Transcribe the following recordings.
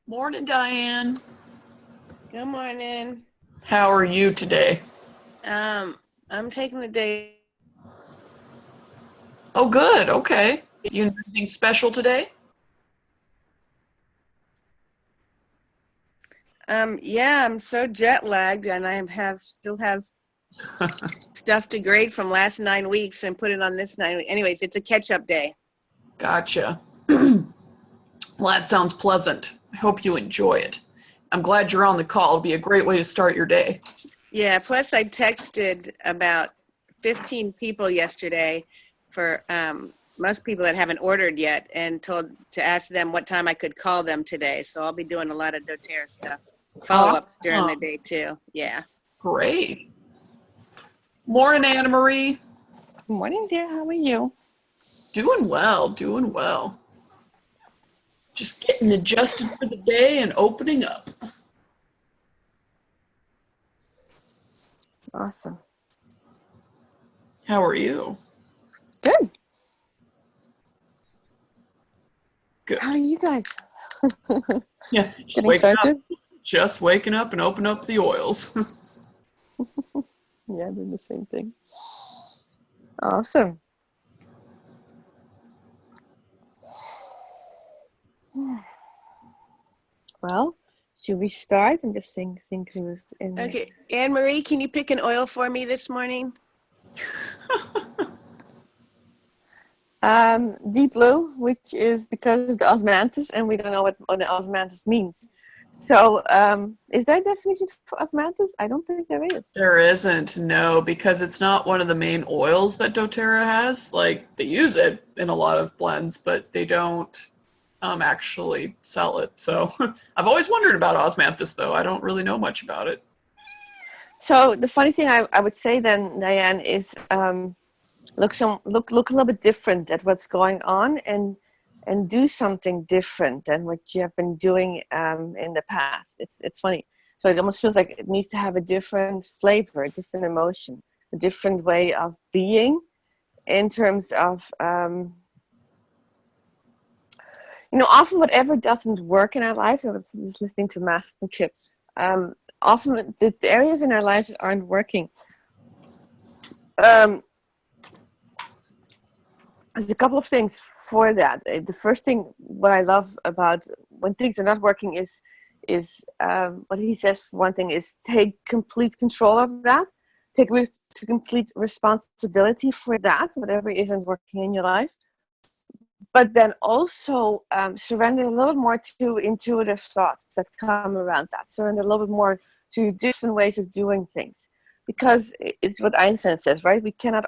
Morning, Diane. Good morning. How are you today? Um, I'm taking the day. Oh, good. Okay. You doing anything special today? Yeah, I'm so jet lagged, and I have still have stuff to grade from last 9 weeks and put it on this 9 weeks. Anyways, it's a catch up day. Gotcha. Well, that sounds pleasant. I hope you enjoy it. I'm glad you're on the call. It'll be a great way to start your day. Yeah. Plus, I texted about 15 people yesterday for most people that haven't ordered yet, and told to ask them what time I could call them today. So I'll be doing a lot of doTERRA stuff, follow ups during the Awesome. day too. Yeah. Great. Morning, Annemarie. Good morning, dear. How are you? Doing well, doing well. Just getting adjusted for the day and opening up. Awesome. How are you? Good. Good. How are you guys? Yeah, just Getting waking up. started? Just waking up and open up the oils. Yeah, doing the same thing. Awesome. Well, should we start? I'm just think who's in. Okay. Anne Marie, can you pick an oil for me this morning? Deep blue, which is because of the osmanthus, and we don't know what the osmanthus means. So, is there a definition for osmanthus? I don't think there is. There isn't, no, because it's not one of the main oils that doTERRA has. Like, they use it in a lot of blends, but they don't actually sell it. So I've always wondered about osmanthus, though. I don't really know much about it. So the funny thing I would say then, Diane, is look a little bit different at what's going on, and do something different than what you have been doing in the past. It's funny. So it almost feels like it needs to have a different flavor, a different emotion, a different way of being in terms of often whatever doesn't work in our lives. I was just listening to Master Chip. Often the areas in our lives that aren't working. There's a couple of things for that. The first thing, what I love about when things are not working is what he says. For one thing, is take complete control of that. Take complete responsibility for that, whatever isn't working in your life. But then also surrender a little bit more to intuitive thoughts that come around that. Surrender a little bit more to different ways of doing things. Because it's what Einstein says, right? We cannot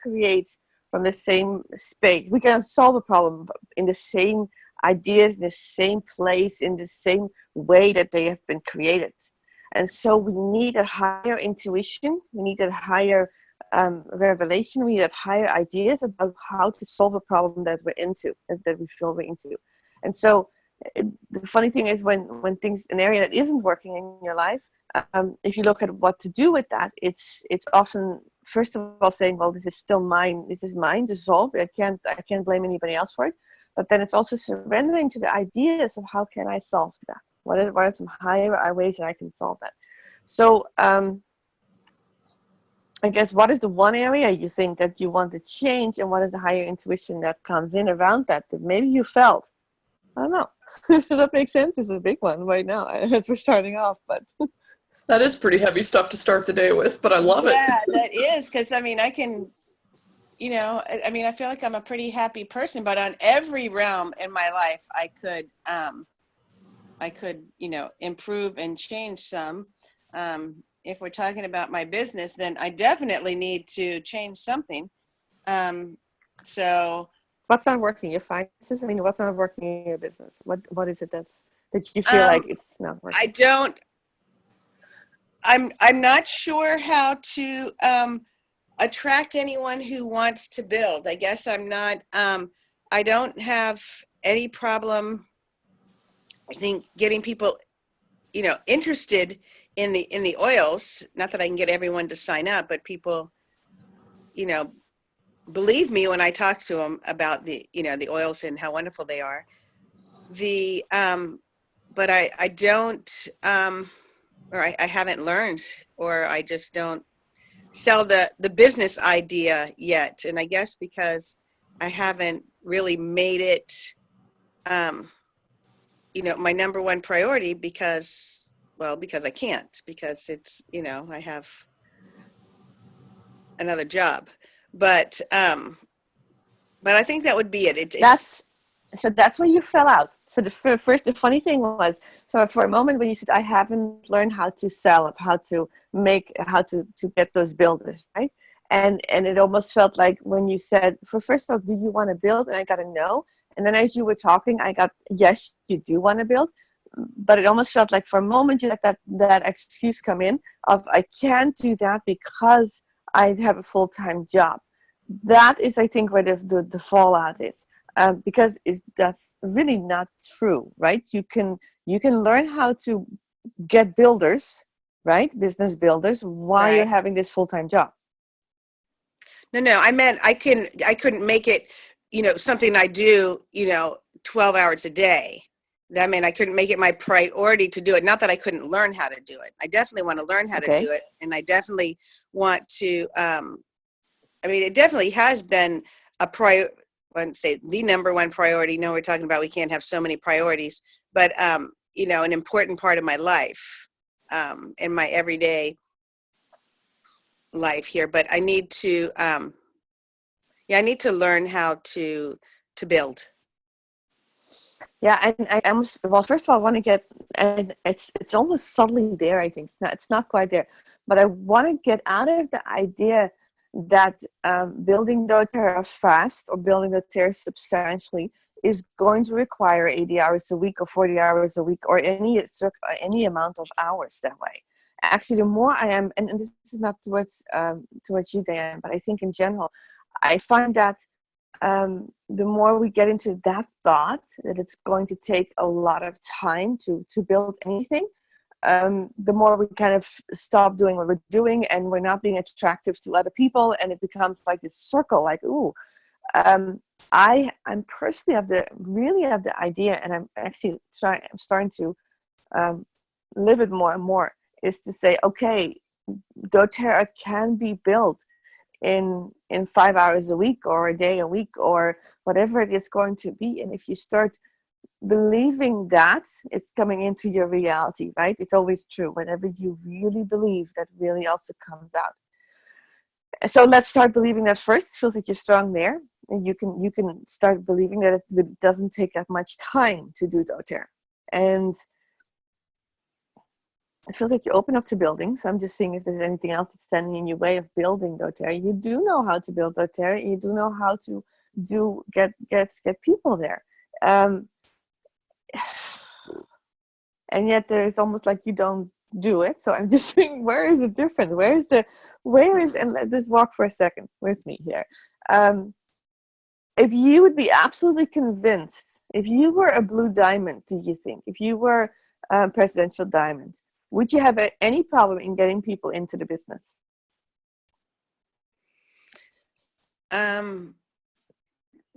create from the same space. We cannot solve a problem in the same ideas, in the same place, in the same way that they have been created. And so we need a higher intuition. We need a higher revelation. We need higher ideas about how to solve a problem that we're into, that we feel we're into. And so the funny thing is when things, an area that isn't working in your life, if you look at what to do with that, it's often, first of all, saying, well, this is still mine. This is mine to solve. I can't blame anybody else for it. But then it's also surrendering to the ideas of how can I solve that? What are some higher ways that I can solve that? So I guess, what is the one area you think that you want to change, and what is the higher intuition that comes in around that maybe you felt? I don't know. Does that make sense? It's a big one right now as we're starting off, but That is pretty heavy stuff to start the day with, but I love it. Yeah, that is, because I mean, I can, I feel like I'm a pretty happy person, but on every realm in my life, I could, improve and change some. If we're talking about my business, then I definitely need to change something. So what's not working? Your finances? I mean, what's not working in your business? What is it that you feel like it's not working? I'm not sure how to attract anyone who wants to build. I guess I'm not, I don't have any problem, I think, getting people, interested in the oils. Not that I can get everyone to sign up, but people, believe me when I talk to them about the oils and how wonderful they are. but I don't, or I haven't learned, or I just don't sell the business idea yet. And I guess because I haven't really made it, my number one priority because, well, because I can't, because it's, I have another job. But I think that would be it. That's where you fell out. So the funny thing was, so for a moment when you said I haven't learned how to sell, how to get those builders, right? And it almost felt like when you said, first of all, do you want to build? And I got a no. And then as you were talking, I got, yes, you do want to build. But it almost felt like for a moment you let that excuse come in of I can't do that because I have a full-time job. That is, I think, where the fallout is. Because that's really not true, right? You can learn how to get builders, right? Business builders while you're right. having this full-time job. No, I meant I couldn't make it, something I do, 12 hours a day. That meant I couldn't make it my priority to do it. Not that I couldn't learn how to do it. I definitely want to learn how to do it. And I definitely want to, it definitely has been a I wouldn't say the number one priority. No, we're talking about we can't have so many priorities, but, an important part of my life, in my everyday life here. But I need to, I need to learn how to build. Yeah, and I almost, well, first of all, I want to get, and it's almost subtly there, I think. It's not quite there, but I want to get out of the idea that building doTERRA fast or building doTERRA substantially is going to require 80 hours a week or 40 hours a week or any amount of hours that way. Actually, the more I am, and this is not towards you, Diane, but I think in general, I find that the more we get into that thought that it's going to take a lot of time to build anything, the more we kind of stop doing what we're doing and we're not being attractive to other people, and it becomes like this circle, like, ooh, I'm personally have the idea, and I'm actually starting to live it more and more, is to say, okay, doTERRA can be built in 5 hours a week or a day a week or whatever it is going to be. And if you start believing that, it's coming into your reality, right? It's always true. Whenever you really believe, that really also comes out. So let's start believing that first. It feels like you're strong there, and you can start believing that it doesn't take that much time to do doTERRA. And it feels like you open up to building. So I'm just seeing if there's anything else that's standing in your way of building doTERRA. You do know how to build doTERRA. You do know how to get people there. And yet there's almost like you don't do it. So I'm just thinking, where is the difference? And let this walk for a second with me here. If you would be absolutely convinced, if you were a blue diamond, do you think, if you were a presidential diamond, would you have any problem in getting people into the business?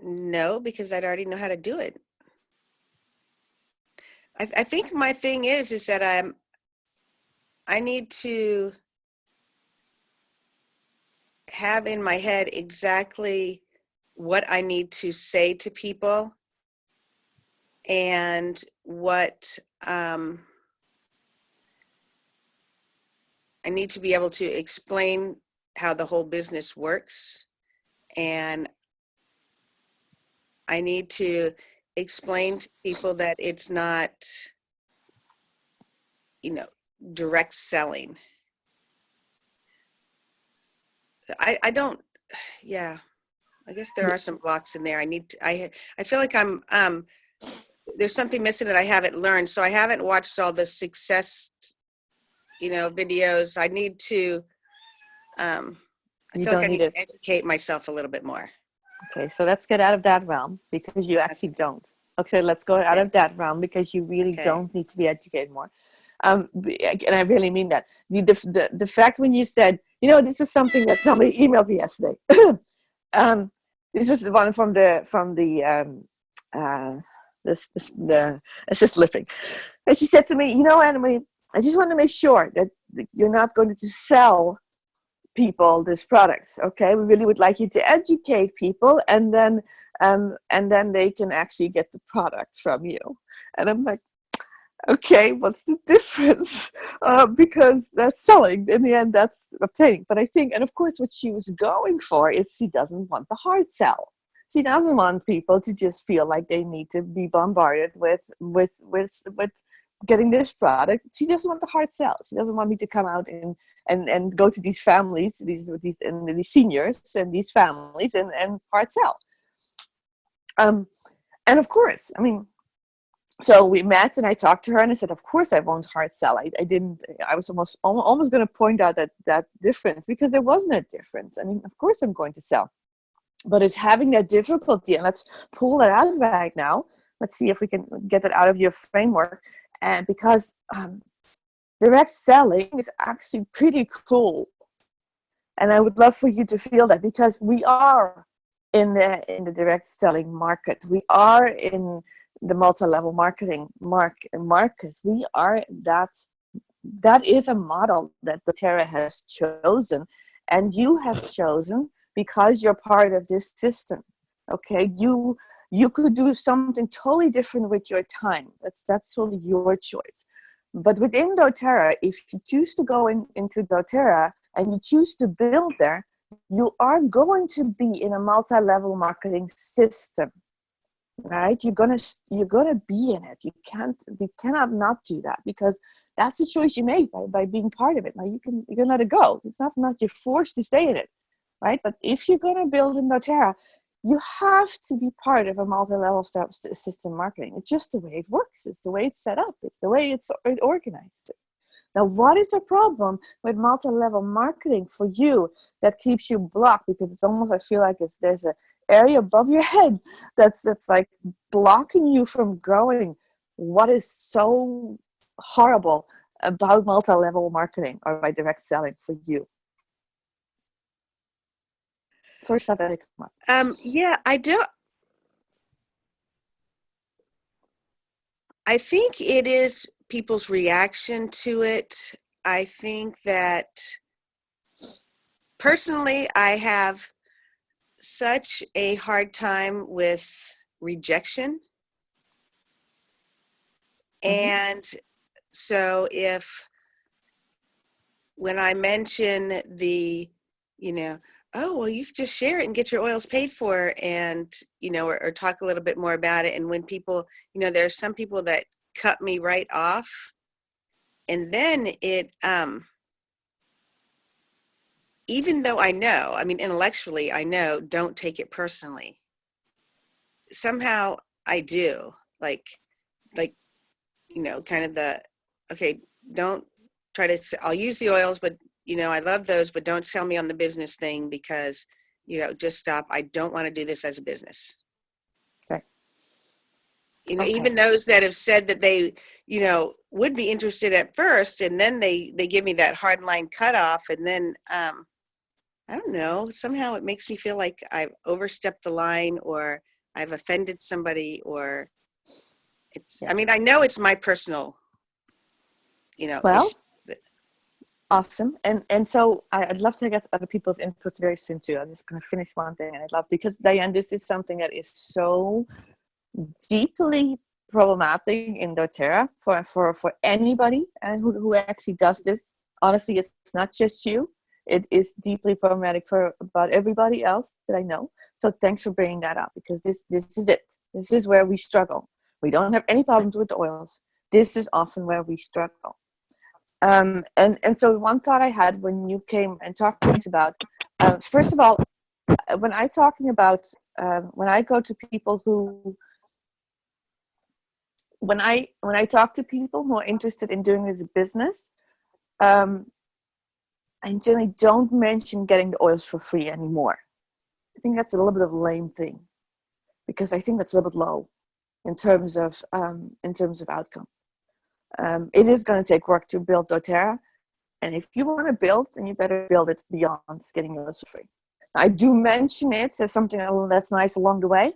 No, because I'd already know how to do it. I think my thing is that I need to have in my head exactly what I need to say to people and what I need to be able to explain how the whole business works, and I need to explain to people that it's not, direct selling. I don't, yeah, I guess there are some blocks in there. I feel like there's something missing that I haven't learned. So I haven't watched all the success, videos. I need to, I feel like I need to educate myself a little bit more. Okay, so let's get out of that realm because you actually don't. Okay, let's go out of that realm because you really don't need to be educated more. And I really mean that. The fact when you said, this was something that somebody emailed me yesterday. This was the one from the assisted living. And she said to me, Annemarie, I just want to make sure that you're not going to sell people this product. Okay, we really would like you to educate people, and then they can actually get the products from you. And I'm like, okay, what's the difference? Because that's selling. In the end, that's obtaining. But I think, and of course, what she was going for is she doesn't want the hard sell. She doesn't want people to just feel like they need to be bombarded with getting this product. She doesn't want the hard sell. She doesn't want me to come out and go to these families, these seniors and these families and hard sell. And of course, I mean, so we met and I talked to her and I said, of course I won't hard sell. I was almost going to point out that difference, because there wasn't a difference. I mean, of course I'm going to sell, but it's having that difficulty. And let's pull that out right now. Let's see if we can get that out of your framework. And because direct selling is actually pretty cool. And I would love for you to feel that, because we are in the direct selling market. We are in the multi-level marketing markets. We are that is a model that doTERRA has chosen, and you have chosen because you're part of this system. Okay, you could do something totally different with your time. That's totally your choice. But within doTERRA, if you choose to go into doTERRA and you choose to build there, you are going to be in a multi-level marketing system, right? You're gonna be in it. You cannot not do that, because that's a choice you made by being part of it. Now you can let it go. It's not you're forced to stay in it, right? But if you're gonna build in doTERRA, you have to be part of a multi-level system marketing. It's just the way it works. It's the way it's set up. It's the way it organizes it. Now, what is the problem with multi-level marketing for you that keeps you blocked? Because it's almost, I feel like there's an area above your head that's like blocking you from growing. What is so horrible about multi-level marketing or by direct selling for you? First, have any comment? Yeah, I do. I think it is people's reaction to it. I think that personally, I have such a hard time with rejection. And so when I mention oh, well, you can just share it and get your oils paid for, and, or talk a little bit more about it. And when people, there's some people that cut me right off, and then even though intellectually I know, don't take it personally. Somehow I do, like, kind of okay, don't try to, I'll use the oils, but I love those, but don't tell me on the business thing, because, just stop. I don't want to do this as a business. Okay. Okay. Even those that have said that they, would be interested at first, and then they give me that hard line cutoff, and then, I don't know, somehow it makes me feel like I've overstepped the line, or I've offended somebody, or it's, I know it's my personal, well, issue. Awesome. And so I'd love to get other people's input very soon too. I'm just going to finish one thing, and I'd love, because Diane, this is something that is so deeply problematic in doTERRA for anybody who actually does this. Honestly, it's not just you. It is deeply problematic for about everybody else that I know. So thanks for bringing that up, because this is it. This is where we struggle. We don't have any problems with the oils. This is often where we struggle. And so one thought I had when you came and talked about, first of all, when I talking about, when I go to people who, when I talk to people who are interested in doing this business, I generally don't mention getting the oils for free anymore. I think that's a little bit of a lame thing, because I think that's a little bit low in terms of outcome. It is going to take work to build doTERRA, and if you want to build, then you better build it beyond getting yours for free. I do mention it as something that's nice along the way,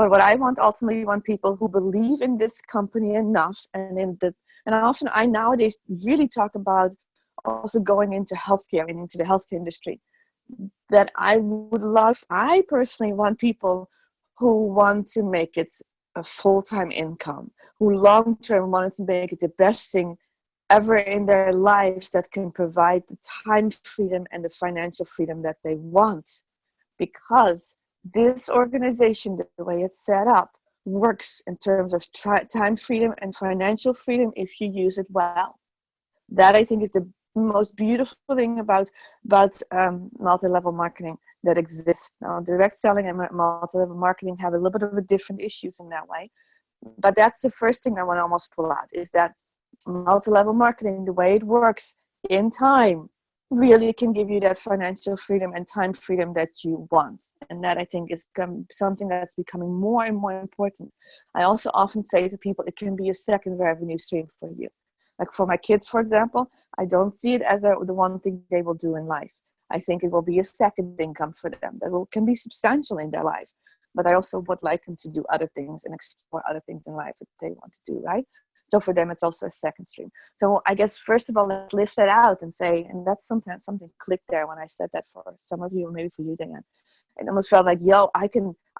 But what I want ultimately want people who believe in this company enough and often I nowadays really talk about also going into healthcare and into the healthcare industry, that I personally want people who want to make it a full-time income, who long-term wanted to make it the best thing ever in their lives, that can provide the time freedom and the financial freedom that they want. Because this organization, the way it's set up, works in terms of time freedom and financial freedom if you use it well. That I think is the most beautiful thing about multi-level marketing that exists now. Direct selling and multi-level marketing have a little bit of a different issues in that way, but that's the first thing I want to almost pull out, is that multi-level marketing, the way it works in time, really can give you that financial freedom and time freedom that you want. And that I think is something that's becoming more and more important. I also often say to people, it can be a second revenue stream for you. Like for my kids, for example, I don't see it as the one thing they will do in life. I think it will be a second income for them that can be substantial in their life. But I also would like them to do other things and explore other things in life that they want to do, right? So for them, it's also a second stream. So I guess, first of all, let's lift that out and say, and that's sometimes something clicked there when I said that for some of you, or maybe for you, Diane. It almost felt like,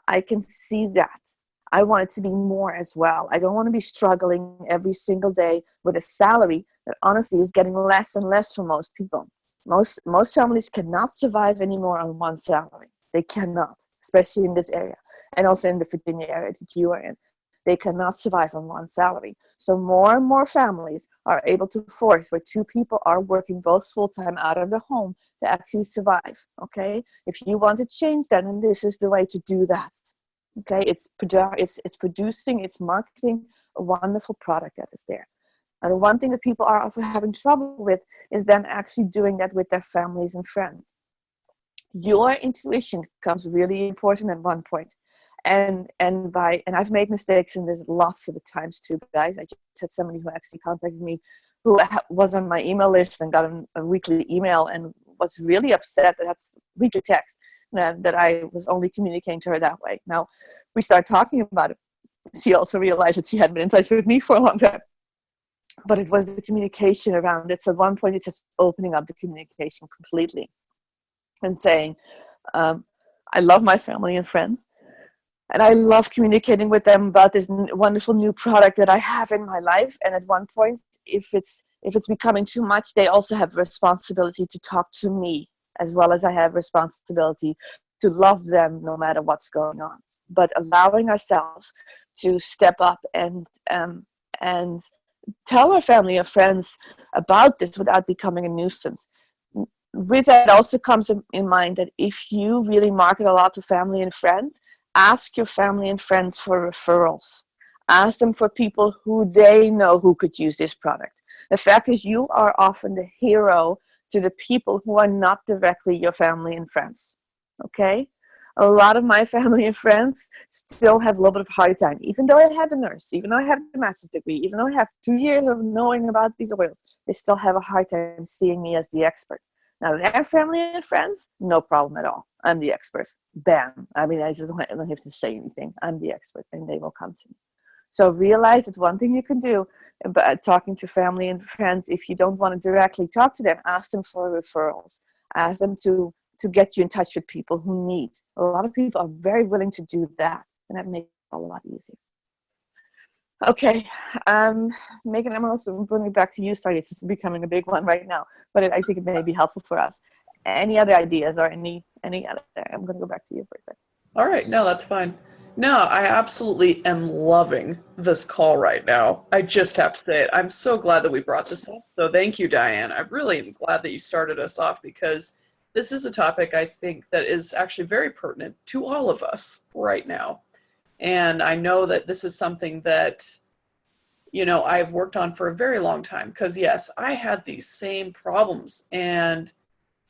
I can see that. I want it to be more as well. I don't want to be struggling every single day with a salary that honestly is getting less and less for most people. Most families cannot survive anymore on one salary. They cannot, especially in this area, and also in the Virginia area that you are in. They cannot survive on one salary. So more and more families are able to force where two people are working both full-time out of the home to actually survive, okay? If you want to change that, then this is the way to do that, okay? It's producing, it's marketing a wonderful product that is there. And the one thing that people are often having trouble with is then actually doing that with their families and friends. Your intuition becomes really important at one point. And I've made mistakes in this lots of times too, guys. I just had somebody who actually contacted me who was on my email list and got a weekly email and was really upset that that's weekly text that I was only communicating to her that way. Now we started talking about it. She also realized that she hadn't been in touch with me for a long time, but it was the communication around it. So at one point it's just opening up the communication completely and saying, I love my family and friends. And I love communicating with them about this wonderful new product that I have in my life. And at one point, if it's becoming too much, they also have responsibility to talk to me, as well as I have responsibility to love them no matter what's going on. But allowing ourselves to step up and tell our family or friends about this without becoming a nuisance. With that also comes in mind that if you really market a lot to family and friends, ask your family and friends for referrals. Ask them for people who they know who could use this product. The fact is, you are often the hero to the people who are not directly your family and friends. Okay? A lot of my family and friends still have a little bit of a hard time. Even though I had a nurse, even though I have a master's degree, even though I have 2 years of knowing about these oils, they still have a hard time seeing me as the expert. Now, their family and friends, no problem at all. I'm the expert. Bam. I mean, I don't have to say anything. I'm the expert, and they will come to me. So realize that one thing you can do about talking to family and friends, if you don't want to directly talk to them, ask them for referrals. Ask them to get you in touch with people who need. A lot of people are very willing to do that, and that makes it a lot easier. Okay, Megan, I'm also bringing it back to you. Sorry, it's becoming a big one right now, but I think it may be helpful for us. Any other ideas or any other? I'm going to go back to you for a second. All right, no, that's fine. No, I absolutely am loving this call right now. I just have to say it. I'm so glad that we brought this up. So thank you, Diane. I really am glad that you started us off, because this is a topic I think that is actually very pertinent to all of us right now. And I know that this is something that, I've worked on for a very long time, because yes, I had these same problems. And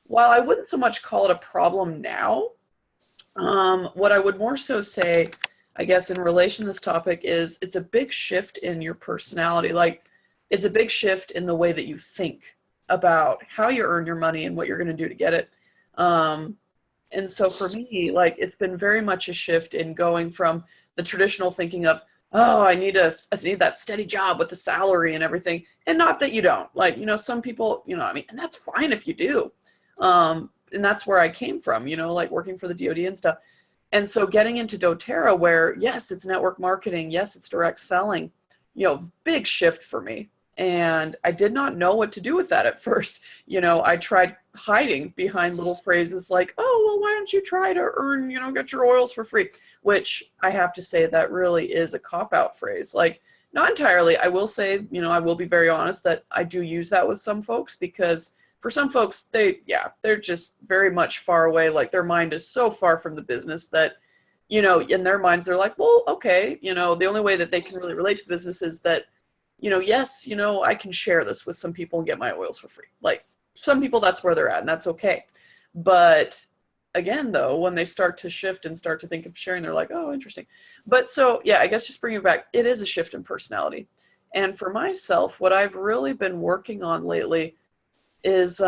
while I wouldn't so much call it a problem now, what I would more so say, I guess, in relation to this topic is it's a big shift in your personality. Like, it's a big shift in the way that you think about how you earn your money and what you're going to do to get it. And so for me, like, it's been very much a shift in going from, the traditional thinking of, oh, I need that steady job with the salary and everything. And not that you don't. Like, some people, I mean, and that's fine if you do. And that's where I came from, like working for the DoD and stuff. And so getting into doTERRA, where yes, it's network marketing, yes, it's direct selling, big shift for me. And I did not know what to do with that at first. I tried hiding behind little phrases like, oh, well, why don't you try to earn, get your oils for free? Which I have to say that really is a cop-out phrase. Like, not entirely. I will say, I will be very honest that I do use that with some folks, because for some folks, they're just very much far away. Like, their mind is so far from the business that, in their minds, they're like, well, okay, the only way that they can really relate to business is that, yes, I can share this with some people and get my oils for free. Like, some people, that's where they're at, and that's okay. But again, though, when they start to shift and start to think of sharing, they're like, oh, interesting. But so, yeah, I guess just bringing it back, it is a shift in personality. And for myself, what I've really been working on lately is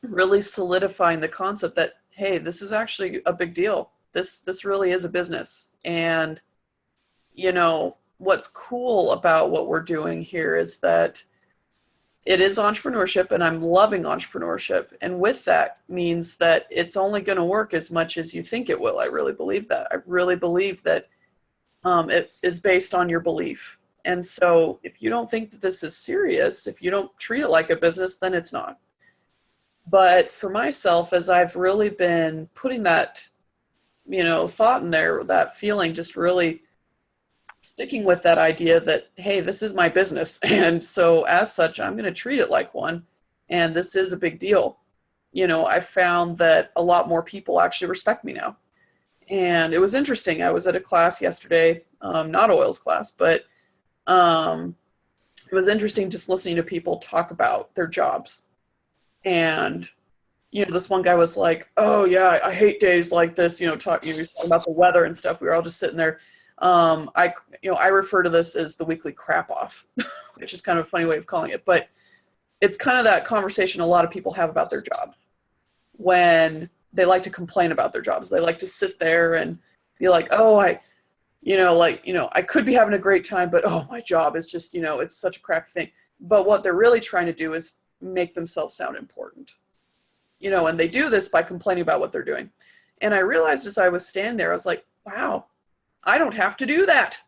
really solidifying the concept that, hey, this is actually a big deal. This really is a business. And, what's cool about what we're doing here is that it is entrepreneurship, and I'm loving entrepreneurship. And with that means that it's only going to work as much as you think it will. I really believe that. I really believe that it is based on your belief. And so if you don't think that this is serious, if you don't treat it like a business, then it's not. But for myself, as I've really been putting that, thought in there, that feeling, just really sticking with that idea that, hey, this is my business. And so as such, I'm going to treat it like one. And this is a big deal. I found that a lot more people actually respect me now. And it was interesting. I was at a class yesterday, not oils class, but it was interesting just listening to people talk about their jobs. And, this one guy was like, oh yeah, I hate days like this, he was talking about the weather and stuff. We were all just sitting there. I refer to this as the weekly crap off, which is kind of a funny way of calling it, but it's kind of that conversation a lot of people have about their jobs when they like to complain about their jobs. They like to sit there and be like, oh, I could be having a great time, but oh, my job is just, it's such a crappy thing. But what they're really trying to do is make themselves sound important, and they do this by complaining about what they're doing. And I realized as I was standing there, I was like, wow, I don't have to do that.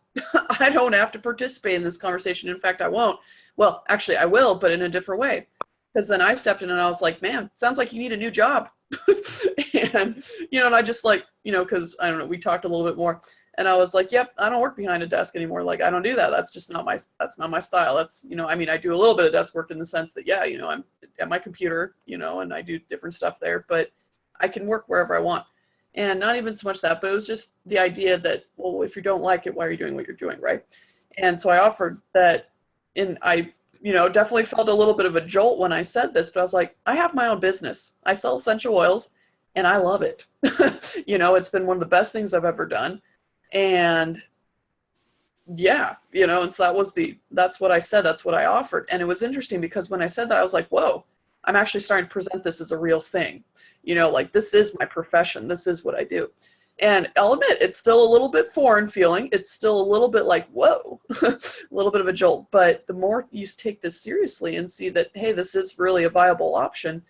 I don't have to participate in this conversation. In fact, I won't. Well, actually I will, but in a different way. Because then I stepped in and I was like, man, sounds like you need a new job. And, and I just like, because I don't know, we talked a little bit more, and I was like, yep, I don't work behind a desk anymore. Like, I don't do that. That's just not my style. That's, I mean, I do a little bit of desk work in the sense that, yeah, I'm at my computer, and I do different stuff there, but I can work wherever I want. And not even so much that, but it was just the idea that, well, if you don't like it, why are you doing what you're doing, right? And so I offered that, and I, definitely felt a little bit of a jolt when I said this, but I was like, I have my own business. I sell essential oils, and I love it. It's been one of the best things I've ever done. And yeah, and so that's what I said, that's what I offered. And it was interesting because when I said that, I was like, whoa, I'm actually starting to present this as a real thing. Like, this is my profession. This is what I do. And I'll admit, it's still a little bit foreign feeling. It's still a little bit like, whoa, a little bit of a jolt. But the more you take this seriously and see that, hey, this is really a viable option,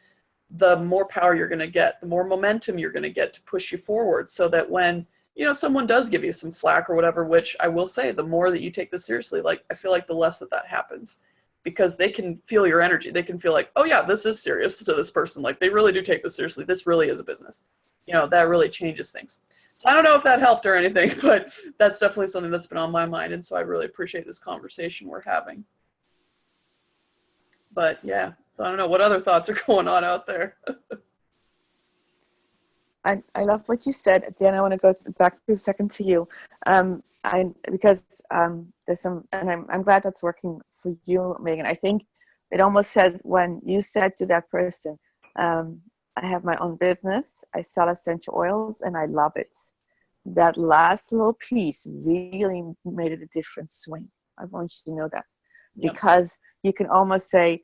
the more power you're going to get, the more momentum you're going to get to push you forward, so that when, someone does give you some flack or whatever, which I will say, the more that you take this seriously, like, I feel like the less that happens. Because they can feel your energy. They can feel like, oh yeah, this is serious to this person. Like, they really do take this seriously. This really is a business. That really changes things. So I don't know if that helped or anything, but that's definitely something that's been on my mind. And so I really appreciate this conversation we're having. But yeah, so I don't know what other thoughts are going on out there. I love what you said. Dan, I want to go back a second to you. Because there's some, and I'm glad that's working for you, Megan. I think it almost said when you said to that person, I have my own business, I sell essential oils, and I love it. That last little piece really made it a different swing. I want you to know that. Yep. Because you can almost say,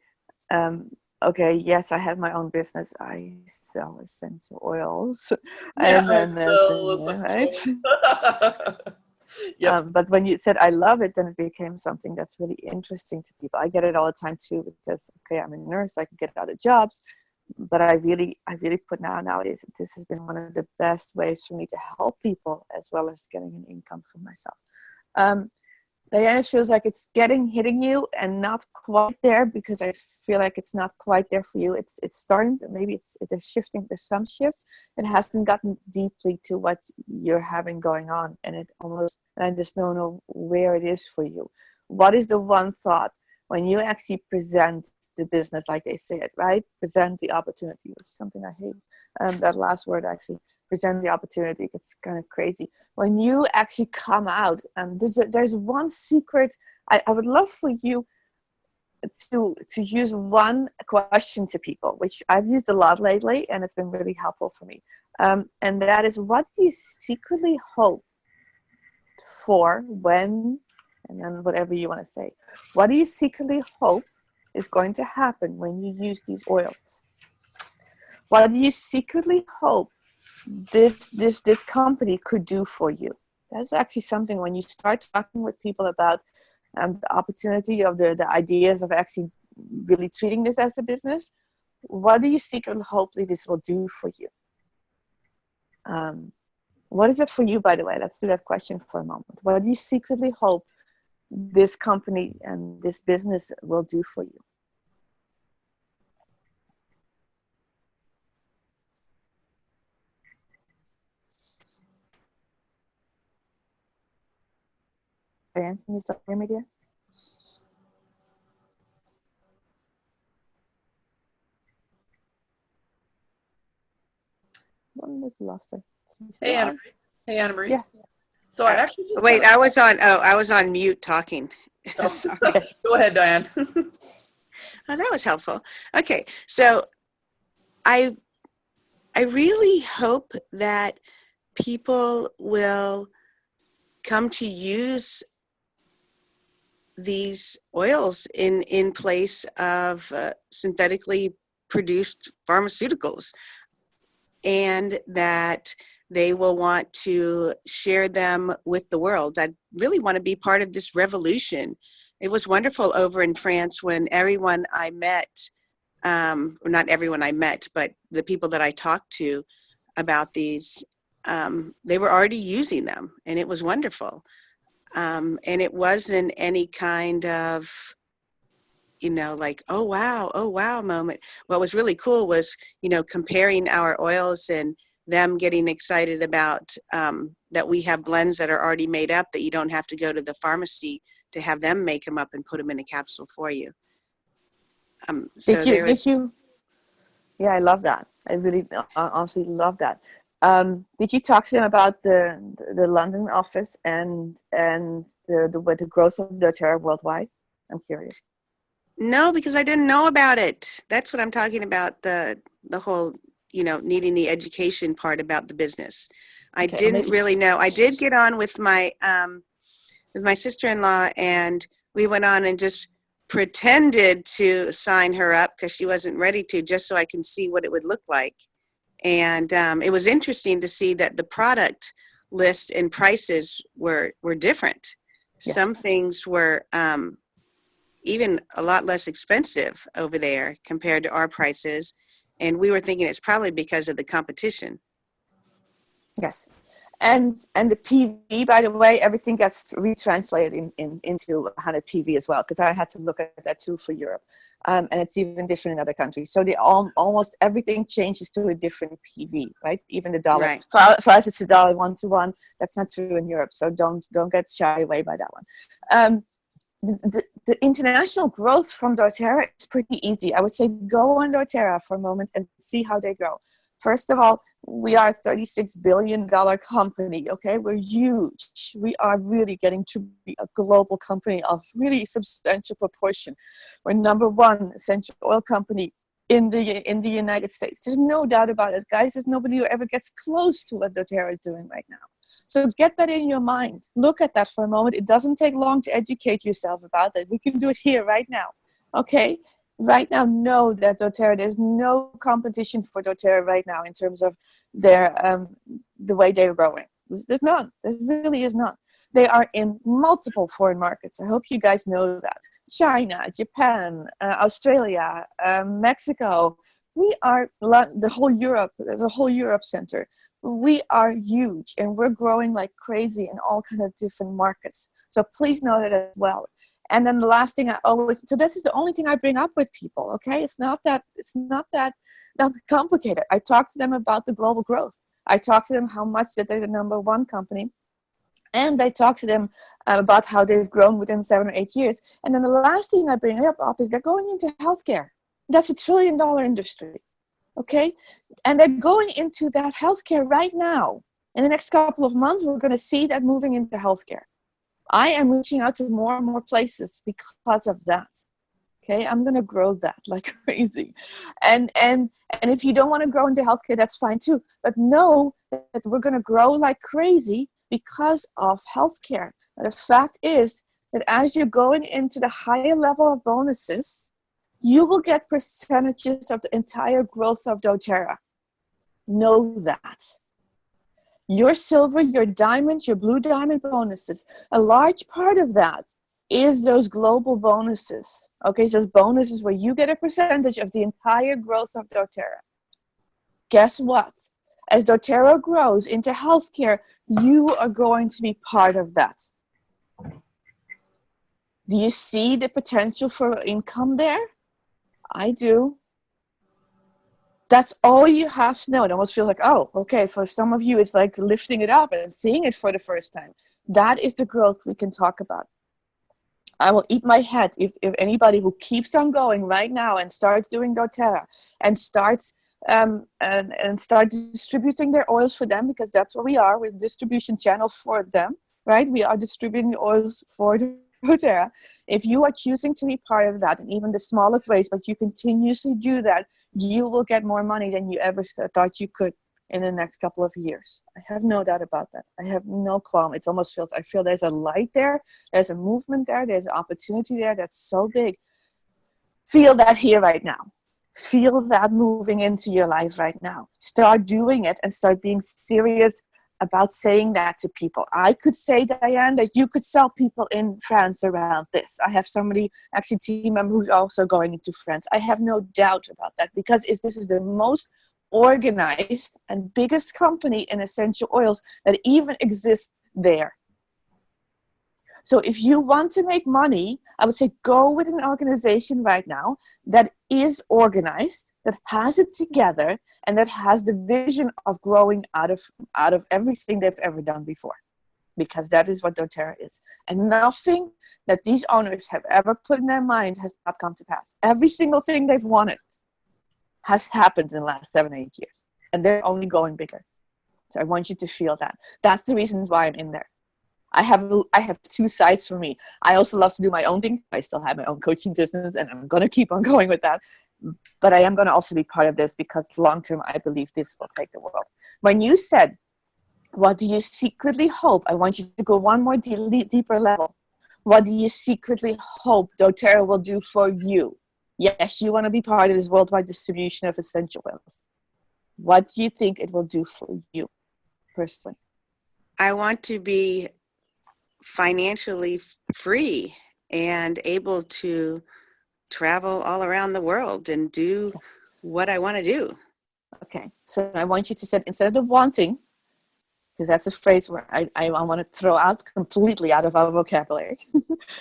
okay, yes, I have my own business. I sell essential oils. Yeah, and then right? Yep. But when you said I love it, then it became something that's really interesting to people. I get it all the time too, because okay, I'm a nurse, I can get other jobs, but I really put nowadays, this has been one of the best ways for me to help people as well as getting an income for myself. Diane, it feels like it's hitting you and not quite there, because I feel like it's not quite there for you. It's starting, maybe it's shifting, there's some shifts. It hasn't gotten deeply to what you're having going on, and I just don't know where it is for you. What is the one thought when you actually present the business, like they say it, right? Present the opportunity, which is something I hate. That last word, actually. Present the opportunity. It's kind of crazy. When you actually come out, there's one secret. I would love for you to use one question to people, which I've used a lot lately, and it's been really helpful for me. And that is, what do you secretly hope for when, and then whatever you want to say. What do you secretly hope is going to happen when you use these oils? What do you secretly hope this company could do for you? That's actually something, when you start talking with people about the opportunity of the ideas of actually really treating this as a business, what do you secretly hope this will do for you? What is it for you, by the way? Let's do that question for a moment. What do you secretly hope this company and this business will do for you? Diane, can you start hearing me, dear? One minute, lost her. Hey, Annemarie. Hey, Annemarie. Yeah. So I actually just Wait, I was on mute talking. Oh, Sorry. go ahead, Diane. Oh, that was helpful. Okay, so I really hope that people will come to use these oils in place of synthetically produced pharmaceuticals, and that they will want to share them with the world. I really want to be part of this revolution. It was wonderful over in France when everyone I met, or not everyone I met, but the people that I talked to about these, they were already using them, and it was wonderful. And it wasn't any kind of, like, oh wow moment. What was really cool was, comparing our oils and them getting excited about that we have blends that are already made up, that you don't have to go to the pharmacy to have them make them up and put them in a capsule for you. Did you? Yeah, I love that. I really honestly love that. Did you talk to them about the London office and the growth of doTERRA worldwide? I'm curious. No, because I didn't know about it. That's what I'm talking about, the whole, needing the education part about the business. I didn't really know. I did get on with my sister-in-law, and we went on and just pretended to sign her up because she wasn't ready to, just so I can see what it would look like. And it was interesting to see that the product list and prices were different. Yes. Some things were even a lot less expensive over there compared to our prices. And we were thinking it's probably because of the competition. Yes. And the PV, by the way, everything gets retranslated into 100 PV as well, because I had to look at that too for Europe. And it's even different in other countries. So almost everything changes to a different PV, right? Even the dollar. Right. For us, it's $1 1-to-1. That's not true in Europe. So don't get shy away by that one. The international growth from doTERRA is pretty easy. I would say go on doTERRA for a moment and see how they grow. First of all, we are a $36 billion company, okay? We're huge. We are really getting to be a global company of really substantial proportion. We're number one essential oil company in the United States. There's no doubt about it, guys. There's nobody who ever gets close to what doTERRA is doing right now. So get that in your mind. Look at that for a moment. It doesn't take long to educate yourself about that. We can do it here right now, okay? Right now, know that doTERRA, there's no competition for doTERRA right now in terms of their the way they're growing. There's none. There really is none. They are in multiple foreign markets. I hope you guys know that. China, Japan, Australia, Mexico. We are the whole Europe. There's a whole Europe center. We are huge, and we're growing like crazy in all kind of different markets. So please know that as well. And then the last thing so this is the only thing I bring up with people. Okay, it's not that complicated. I talk to them about the global growth. I talk to them how much that they're the number one company. And I talk to them about how they've grown within 7 or 8 years. And then the last thing I bring up is they're going into healthcare. That's $1 trillion industry, okay? And they're going into that healthcare right now. In the next couple of months, we're going to see that moving into healthcare. I am reaching out to more and more places because of that. Okay, I'm going to grow that like crazy. And if you don't want to grow into healthcare, that's fine too. But know that we're going to grow like crazy because of healthcare. And the fact is that as you're going into the higher level of bonuses, you will get percentages of the entire growth of doTERRA. Know that. Your silver, your diamond, your blue diamond bonuses, a large part of that is those global bonuses. Okay, so those bonuses where you get a percentage of the entire growth of doTERRA. Guess what? As doTERRA grows into healthcare, you are going to be part of that. Do you see the potential for income there? I do. That's all you have to know. It almost feels like, oh, okay, for some of you, it's like lifting it up and seeing it for the first time. That is the growth we can talk about. I will eat my head if anybody who keeps on going right now and starts doing doTERRA and starts and start distributing their oils for them, because that's what we are, with distribution channel for them, right? We are distributing oils for doTERRA. If you are choosing to be part of that, and even the smallest ways, but you continuously do that, you will get more money than you ever thought you could in the next couple of years. I have no doubt about that. I have no qualm. It almost feels, I feel there's a light there. There's a movement there. There's an opportunity there that's so big. Feel that here right now. Feel that moving into your life right now. Start doing it and start being serious about saying that to people. I could say, Diane, that you could sell people in France around this. I have somebody, actually team member, who's also going into France. I have no doubt about that, because this is the most organized and biggest company in essential oils that even exists there. So if you want to make money, I would say go with an organization right now that is organized, that has it together, and that has the vision of growing out of everything they've ever done before. Because that is what doTERRA is. And nothing that these owners have ever put in their minds has not come to pass. Every single thing they've wanted has happened in the last 7 or 8 years. And they're only going bigger. So I want you to feel that. That's the reason why I'm in there. I have two sides for me. I also love to do my own thing. I still have my own coaching business, and I'm going to keep on going with that. But I am going to also be part of this, because long term, I believe this will take the world. When you said, what do you secretly hope? I want you to go one more deeper level. What do you secretly hope doTERRA will do for you? Yes, you want to be part of this worldwide distribution of essential oils. What do you think it will do for you personally? I want to be financially free and able to travel all around the world and do what I want to do. Okay, so I want you to say, instead of the wanting, because that's a phrase where I want to throw out completely out of our vocabulary.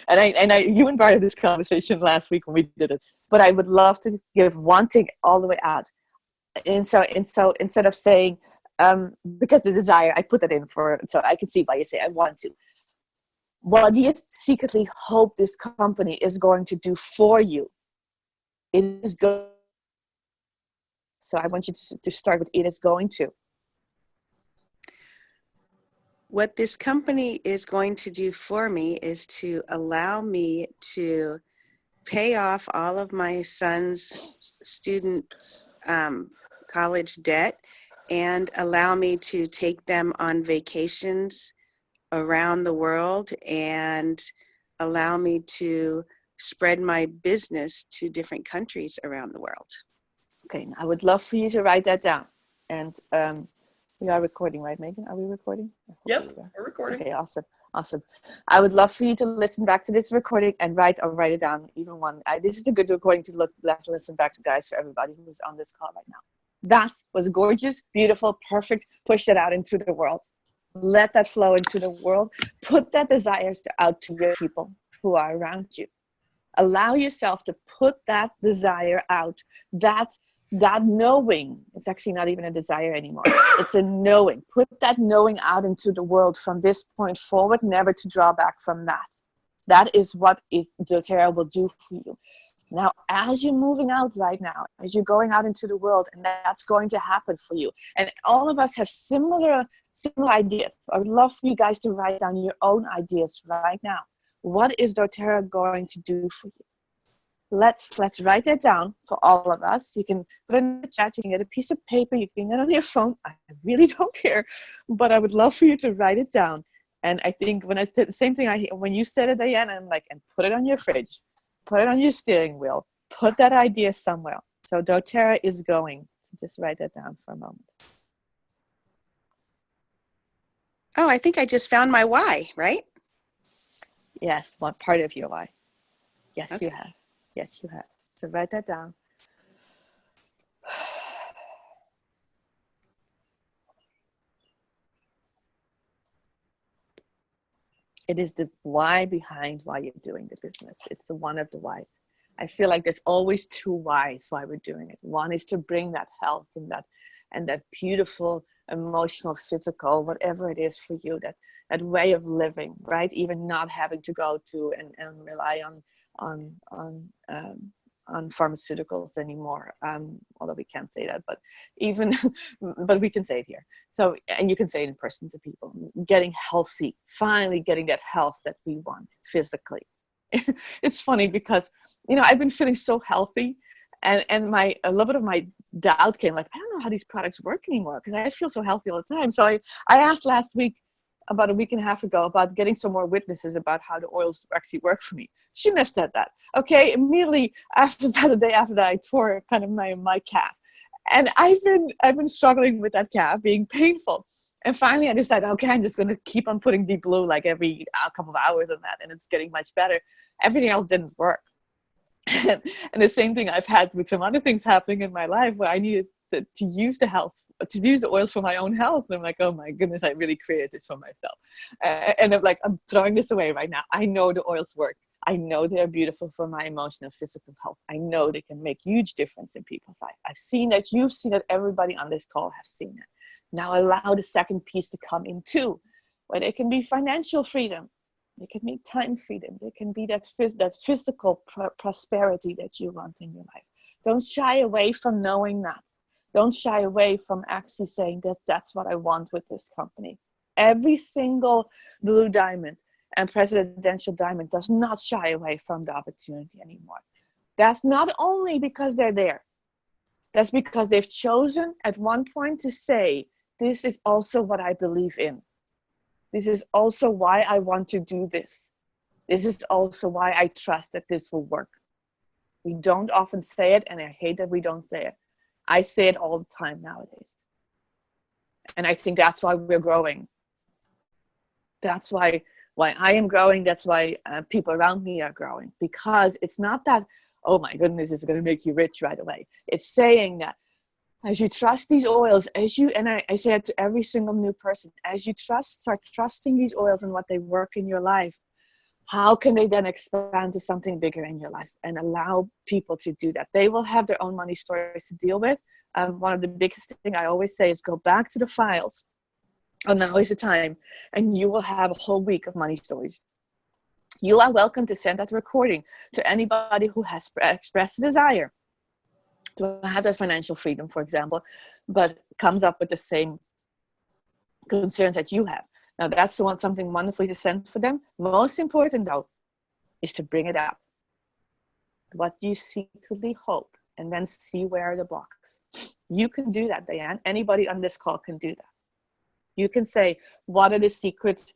and you and Bart had this conversation last week when we did it. But I would love to give wanting all the way out. And so instead of saying, because the desire, I put that in so I can see why you say I want to. What do you secretly hope this company is going to do for you? It is good. So I want you to start with it is going to. What this company is going to do for me is to allow me to pay off all of my son's students' college debt, and allow me to take them on vacations around the world, and allow me to spread my business to different countries around the world. Okay, I would love for you to write that down. And we are recording, right, Megan? Are we recording? Yep, we're recording. Okay, awesome. Awesome. I would love for you to listen back to this recording and write it down. Even one. This is a good recording to listen back to, guys, for everybody who's on this call right now. That was gorgeous, beautiful, perfect. Push that out into the world. Let that flow into the world. Put that desires out to your people who are around you. Allow yourself to put that desire out. That knowing, it's actually not even a desire anymore. It's a knowing. Put that knowing out into the world from this point forward, never to draw back from that. That is what doTERRA will do for you. Now, as you're moving out right now, as you're going out into the world, and that's going to happen for you. And all of us have similar ideas. I would love for you guys to write down your own ideas right now. What is doTERRA going to do for you? Let's write that down for all of us. You can put it in the chat. You can get a piece of paper. You can get it on your phone. I really don't care, but I would love for you to write it down. And I think when I said the same thing, when you said it, Diane, I'm like, and put it on your fridge, put it on your steering wheel, put that idea somewhere. So doTERRA is going. So just write that down for a moment. Oh, I think I just found my why, right? Yes, one part of your why. Yes, Okay. you have. Yes, you have. So write that down. It is the why behind why you're doing the business. It's the one of the whys. I feel like there's always two whys why we're doing it. One is to bring that health and that beautiful emotional, physical, whatever it is for you, that way of living, right? Even not having to go to and rely on pharmaceuticals anymore. Although we can't say that, but but we can say it here. So, and you can say it in person to people, getting healthy, finally getting that health that we want physically. It's funny because, I've been feeling so healthy, and a little bit of my doubt came, like, I don't know how these products work anymore because I feel so healthy all the time. So I asked last week, about a week and a half ago, about getting some more witnesses about how the oils actually work for me. Shouldn't have said that. Okay, immediately after that, the day after that, I tore kind of my calf, and I've been struggling with that calf being painful. And finally, I decided, okay, I'm just going to keep on putting Deep Blue like every couple of hours on that, and it's getting much better. Everything else didn't work. And the same thing I've had with some other things happening in my life where I needed to use the oils for my own health. And I'm like, oh my goodness, I really created this for myself. And I'm like, I'm throwing this away right now. I know the oils work. I know they're beautiful for my emotional, physical health. I know they can make huge difference in people's life. I've seen that. You've seen it. Everybody on this call has seen it. Now allow the second piece to come in too, where there can be financial freedom. They can be time freedom. There can be that physical prosperity that you want in your life. Don't shy away from knowing that. Don't shy away from actually saying that that's what I want with this company. Every single blue diamond and presidential diamond does not shy away from the opportunity anymore. That's not only because they're there. That's because they've chosen at one point to say, this is also what I believe in. This is also why I want to do this. This is also why I trust that this will work. We don't often say it, and I hate that we don't say it. I say it all the time nowadays. And I think that's why we're growing. That's why I am growing. That's why people around me are growing. Because it's not that, oh my goodness, it's going to make you rich right away. It's saying that as you trust these oils, I say it to every single new person, as you start trusting these oils and what they work in your life, how can they then expand to something bigger in your life and allow people to do that? They will have their own money stories to deal with. One of the biggest things I always say is go back to the files. Oh, now is the time. And you will have a whole week of money stories. You are welcome to send that recording to anybody who has expressed a desire to have that financial freedom, for example, but comes up with the same concerns that you have. Now, that's something wonderfully to send for them. Most important, though, is to bring it up. What you secretly hope, and then see where are the blocks. You can do that, Diane. Anybody on this call can do that. You can say, what are the secrets?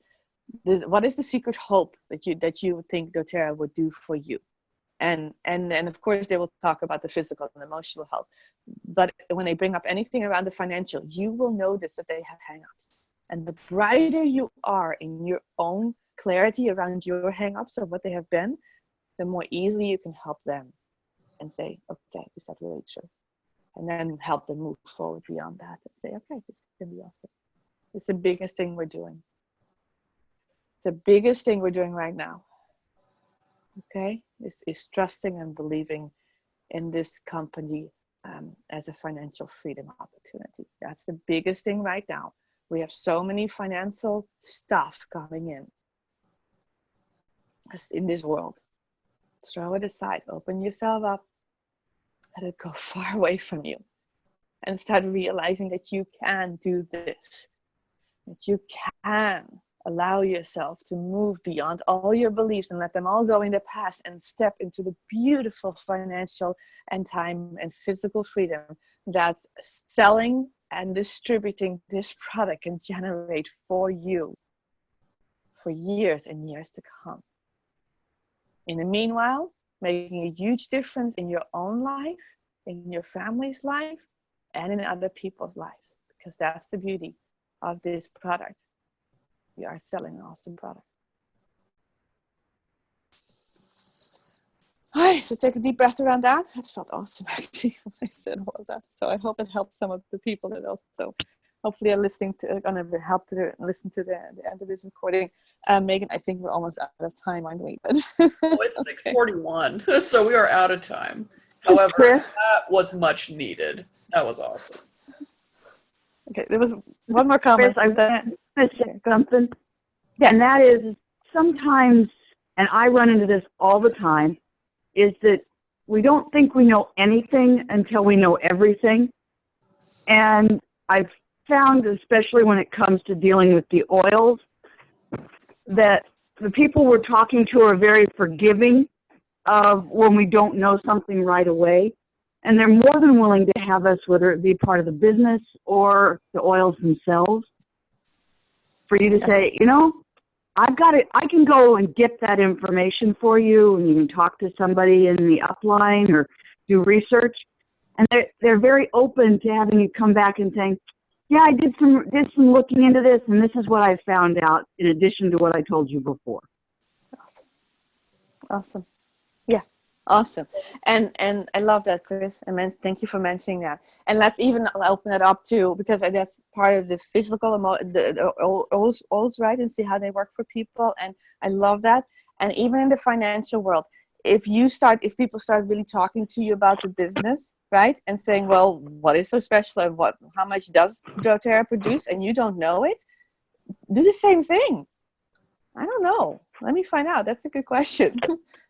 What is the secret hope that you think doTERRA would do for you? And of course, they will talk about the physical and emotional health. But when they bring up anything around the financial, you will notice that they have hang-ups. And the brighter you are in your own clarity around your hang-ups of what they have been, the more easily you can help them and say, okay, is that really true? And then help them move forward beyond that and say, okay, this can be awesome. It's the biggest thing we're doing. It's the biggest thing we're doing right now. Okay, is trusting and believing in this company as a financial freedom opportunity. That's the biggest thing right now. We have so many financial stuff coming in this world. Throw it aside, open yourself up, let it go far away from you, and start realizing that you can do this, that you can allow yourself to move beyond all your beliefs and let them all go in the past and step into the beautiful financial and time and physical freedom that selling and distributing this product can generate for you for years and years to come. In the meanwhile, making a huge difference in your own life, in your family's life, and in other people's lives, because that's the beauty of this product. We are selling an awesome product. All right, so take a deep breath around that. That felt awesome, actually, when I said all of that. So I hope it helped some of the people that also hopefully are listening to, going to help to listen to the end of this recording. Megan, I think we're almost out of time, aren't we? But well, it's 6:41, so we are out of time. However, that was much needed. That was awesome. Okay, there was one more comment. Chris, I want to say something. Yes. And that is sometimes, and I run into this all the time, is that we don't think we know anything until we know everything. And I've found, especially when it comes to dealing with the oils, that the people we're talking to are very forgiving of when we don't know something right away. And they're more than willing to have us, whether it be part of the business or the oils themselves, for you to say, you know, I've got it. I can go and get that information for you, and you can talk to somebody in the upline or do research. And they're very open to having you come back and saying, yeah, I did some looking into this, and this is what I found out in addition to what I told you before. Awesome. Yeah. Awesome. And I love that, Chris. And thank you for mentioning that. And let's even open it up too, because that's part of the physical, the oils, right? And see how they work for people. And I love that. And even in the financial world, if people start really talking to you about the business, right? And saying, well, what is so special and how much does doTERRA produce? And you don't know it, do the same thing. I don't know. Let me find out. That's a good question.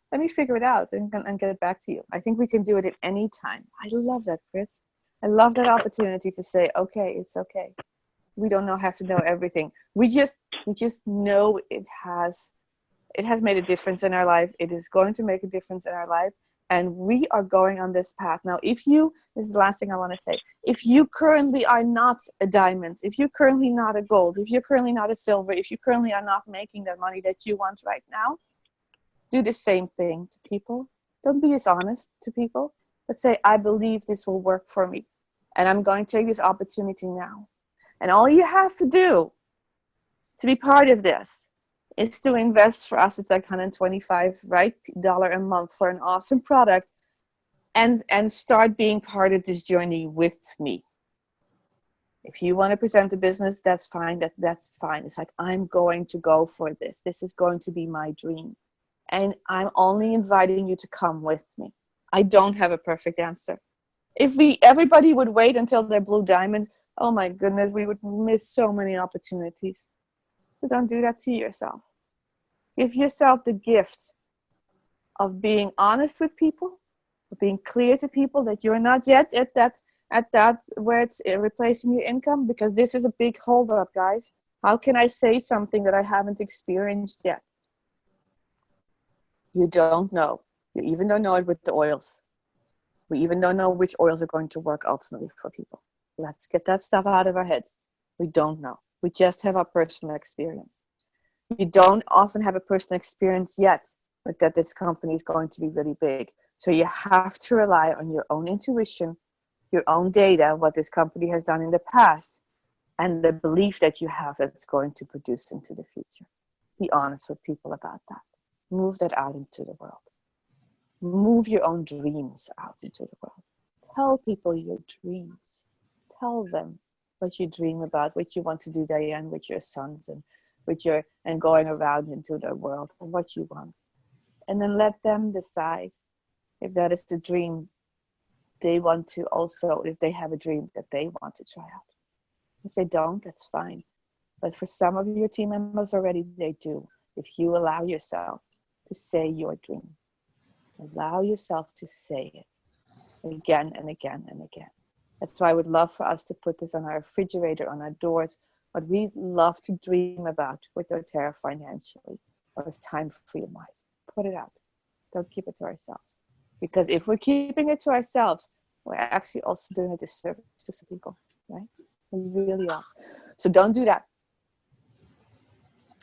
Let me figure it out and get it back to you. I think we can do it at any time. I love that, Chris. I love that opportunity to say, okay, it's okay. We don't have to know everything. We just know it has made a difference in our life. It is going to make a difference in our life. And we are going on this path. Now, this is the last thing I want to say. If you currently are not a diamond, if you're currently not a gold, if you're currently not a silver, if you currently are not making the money that you want right now, do the same thing to people. Don't be dishonest to people, but say, I believe this will work for me. And I'm going to take this opportunity now. And all you have to do to be part of this is to invest. For us, it's like $125 dollar a month for an awesome product, and start being part of this journey with me. If you want to present the business, that's fine. That's fine. It's like, I'm going to go for this. This is going to be my dream. And I'm only inviting you to come with me. I don't have a perfect answer. If everybody would wait until they're blue diamond, oh my goodness, we would miss so many opportunities. So don't do that to yourself. Give yourself the gift of being honest with people, of being clear to people that you're not yet at that where it's replacing your income, because this is a big holdup, guys. How can I say something that I haven't experienced yet? You don't know. You even don't know it with the oils. We even don't know which oils are going to work ultimately for people. Let's get that stuff out of our heads. We don't know. We just have our personal experience. You don't often have a personal experience yet, but that this company is going to be really big. So you have to rely on your own intuition, your own data, what this company has done in the past, and the belief that you have that it's going to produce into the future. Be honest with people about that. Move that out into the world. Move your own dreams out into the world. Tell people your dreams. Tell them what you dream about, what you want to do, Diane, with your sons and going around into the world, and what you want. And then let them decide if that is the dream they want to also, if they have a dream that they want to try out. If they don't, that's fine. But for some of your team members already, they do. If you allow yourself to say your dream, allow yourself to say it again and again and again. That's why I would love for us to put this on our refrigerator, on our doors, what we love to dream about with doTERRA financially or with time freedom wise. Put it out. Don't keep it to ourselves. Because if we're keeping it to ourselves, we're actually also doing a disservice to some people, right? We really are. So don't do that.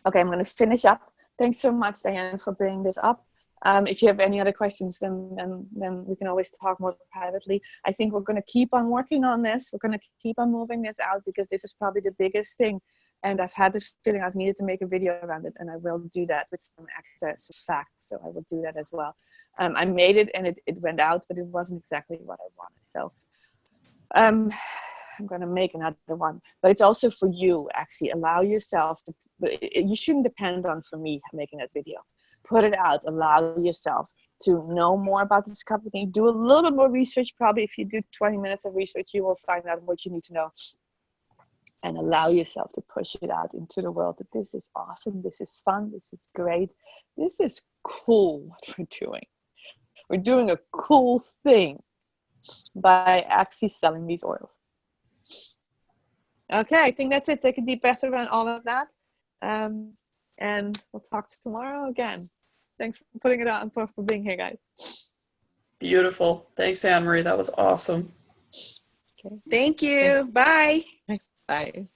Okay, I'm going to finish up. Thanks so much, Diane, for bringing this up. If you have any other questions, then we can always talk more privately. I think we're going to keep on working on this. We're going to keep on moving this out because this is probably the biggest thing. And I've had this feeling I've needed to make a video around it, and I will do that with some access to facts. So I will do that as well. I made it and it went out, but it wasn't exactly what I wanted. So I'm going to make another one. But it's also for you, actually. Allow yourself to, you shouldn't depend on for me making that video. Put it out. Allow yourself to know more about this company. Do a little bit more research. Probably if you do 20 minutes of research, you will find out what you need to know. And allow yourself to push it out into the world that this is awesome, this is fun, this is great, this is cool what we're doing. We're doing a cool thing by actually selling these oils. Okay, I think that's it. Take a deep breath around all of that. And we'll talk tomorrow again. Thanks for putting it on, for being here, guys. Beautiful. Thanks, Annemarie. That was awesome. Okay. Thank you. Bye. Bye.